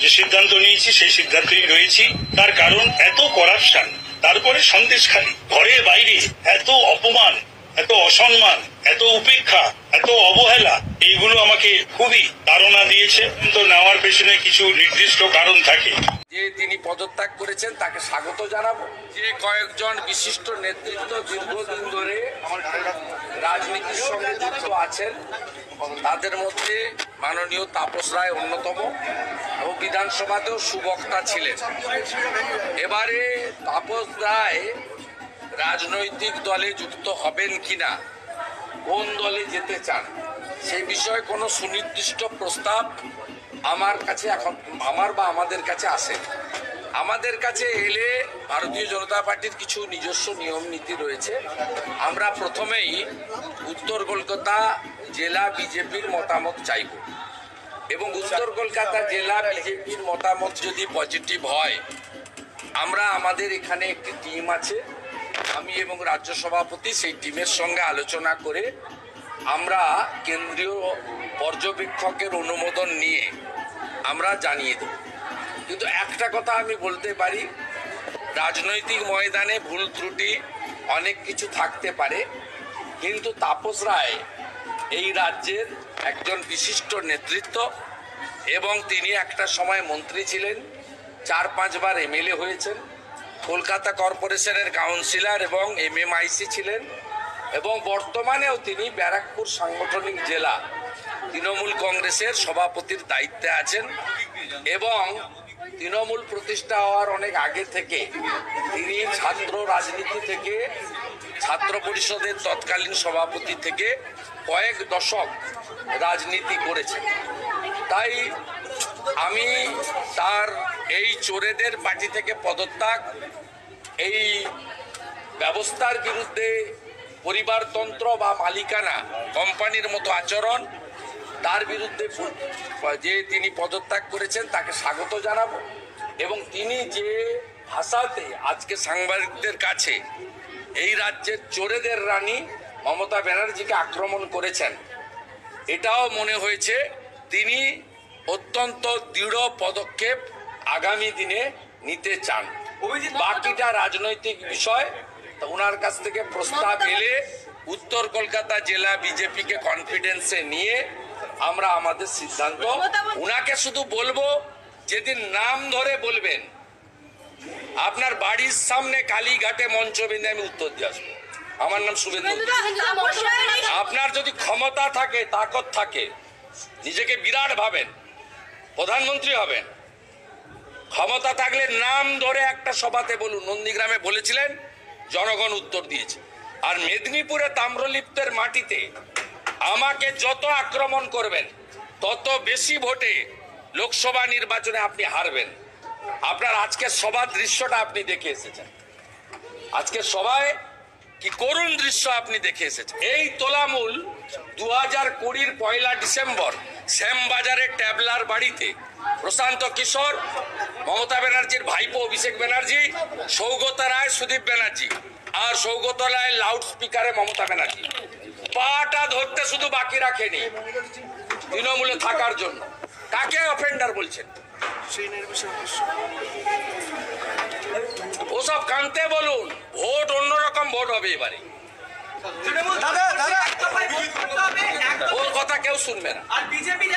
যে সিদ্ধান্ত নিয়েছি সেই সিদ্ধান্তেই রয়েছি। তার কারণ এত করাপশন, তারপরে সন্দেশখালী, ঘরে বাইরে এত অপমান, এত অসম্মান, এত উপেক্ষা, এত অবহেলা, এইগুলো আমাকে খুবই তাড়না দিয়েছে। তো নেওয়ার পেছনে কিছু নির্দিষ্ট কারণ থাকে। যে তিনি পদত্যাগ করেছেন তাকে স্বাগত জানাবো। যে কয়েকজন বিশিষ্ট নেতৃত্ব দীর্ঘদিন ধরে রাজনীতির সঙ্গে যুক্ত আছেন তাদের মধ্যে মাননীয় তাপস রায় অন্যতম এবং বিধানসভাতেও সুবক্তা ছিলেন। এবারে তাপস রায় রাজনৈতিক দলে যুক্ত হবেন কিনা, কোন দলে যেতে চান, সেই বিষয়ে কোনো সুনির্দিষ্ট প্রস্তাব আমার কাছে এখন আমাদের কাছে আসে। আমাদের কাছে এলে ভারতীয় জনতা পার্টির কিছু নিজস্ব নিয়ম নীতি রয়েছে। আমরা প্রথমেই উত্তর কলকাতা জেলা বিজেপির মতামত চাইব এবং উত্তর কলকাতা জেলা বিজেপির মতামত যদি পজিটিভ হয়, আমরা আমাদের এখানে একটি টিম আছে, আমি এবং রাজ্য সভাপতি সেই টিমের সঙ্গে আলোচনা করে আমরা কেন্দ্রীয় পর্যবেক্ষকের অনুমোদন নিয়ে আমরা জানিয়ে দেব। কিন্তু একটা কথা আমি বলতে পারি, রাজনৈতিক ময়দানে ভুল ত্রুটি অনেক কিছু থাকতে পারে, কিন্তু তাপস রায় এই রাজ্যের একজন বিশিষ্ট নেতৃত্ব এবং তিনি একটা সময় মন্ত্রী ছিলেন, 4-5 বার এমএলএ হয়েছেন, কলকাতা কর্পোরেশনের কাউন্সিলর এবং এমএমআইসি ছিলেন এবং বর্তমানেও তিনি ব্যারাকপুর সাংগঠনিক জেলা তৃণমূল কংগ্রেসের সভাপতির দায়িত্বে আছেন এবং তৃণমূল প্রতিষ্ঠা হওয়ার অনেক আগে থেকে তিনি ছাত্র রাজনীতি থেকে, ছাত্র পরিষদের তৎকালীন সভাপতি থেকে কয়েক দশক রাজনীতি করেছেন। তাই আমি তার এই চোরেদের পার্টি থেকে পদত্যাগ, এই ব্যবস্থার বিরুদ্ধে পরিবারতন্ত্র বা মালিকানা কোম্পানির মতো আচরণ, তার বিরুদ্ধে যে তিনি পদত্যাগ করেছেন তাকে স্বাগত জানাবো এবং তিনি যে ভাষাতে আজকে সাংবাদিকদের কাছে এই রাজ্যের চোরেদের রানী মমতা ব্যানার্জিকে আক্রমণ করেছেন, এটাও মনে হয়েছে তিনি অত্যন্ত দৃঢ় পদক্ষেপ আগামী দিনে নিতে চান। বাকিটা রাজনৈতিক বিষয়, ওনার কাছ থেকে প্রস্তাব এলে উত্তর কলকাতা জেলা বিজেপিকে কনফিডেন্সে নিয়ে আমরা আমাদের সিদ্ধান্ত, উনাকে শুধু বলবো যেদিন নাম ধরে বলবেন আপনার বাড়ির সামনে কালীঘাটে মঞ্চ বেঁধে আমি উত্তর দিয়ে আসবো, আমার নাম শুভেন্দু। আপনার যদি ক্ষমতা থাকে, তাকত থাকে, নিজেকে বিরাট ভাবেন, প্রধানমন্ত্রী হবেন, ক্ষমতা থাকলে নাম ধরে একটা সভাতে বলুন। নন্দীগ্রামে বলেছিলেন, জনগণ উত্তর দিয়েছে। আর মেদিনীপুরে তাম্রলিপ্তের মাটিতে আমাকে যত আক্রমণ করবেন তত বেশি ভোটে লোকসভা নির্বাচনে আপনি হারবেন। আপনার আজকের সভার দৃশ্যটা আপনি দেখে এসেছেন, আজকের সভায় কি করুণ দৃশ্য আপনি দেখে এসেছেন। এই তোলামূল 2020 পয়লা ডিসেম্বর শ্যামবাজারের ট্যাবলার বাড়িতে প্রশান্ত কিশোর, মমতা ব্যানার্জির ভাইপো অভিষেক ব্যানার্জি, সৌগত রায় সুদীপ ব্যানার্জি আর সৌগত রায় লাউড স্পিকারে মমতা ব্যানার্জি পাটা ধরতে শুধু বাকি রাখেনি তৃণমূলে থাকার জন্য। কাকে অফেন্ডার বলছেন? ওসব কানতে বলুন, ভোট অন্যরকম ভোট হবে এবারে, ওর কথা কেউ শুনবে না। বিজেপির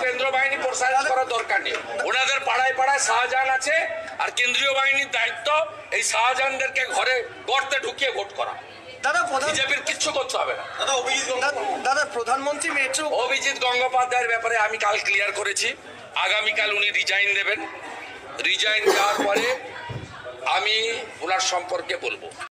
কেন্দ্র বাহিনী প্রেসারাইজ করার দরকার নেই, ওনাদের পাড়ায় পাড়ায় শাহজাহান আছে আর কেন্দ্রীয় বাহিনীর দায়িত্ব এই শাহজাহানদেরকে ঘরে গর্তে ঢুকিয়ে ভোট করা। বিজেপির কিচ্ছু করতে হবে না। দাদা, প্রধানমন্ত্রী মেট্রো অভিজিৎ গঙ্গোপাধ্যায়ের ব্যাপারে আমি কাল ক্লিয়ার করেছি, আগামীকাল উনি রিজাইন দেবেন। রিজাইন দেওয়ার পরে আমি ওনার সম্পর্কে বলবো।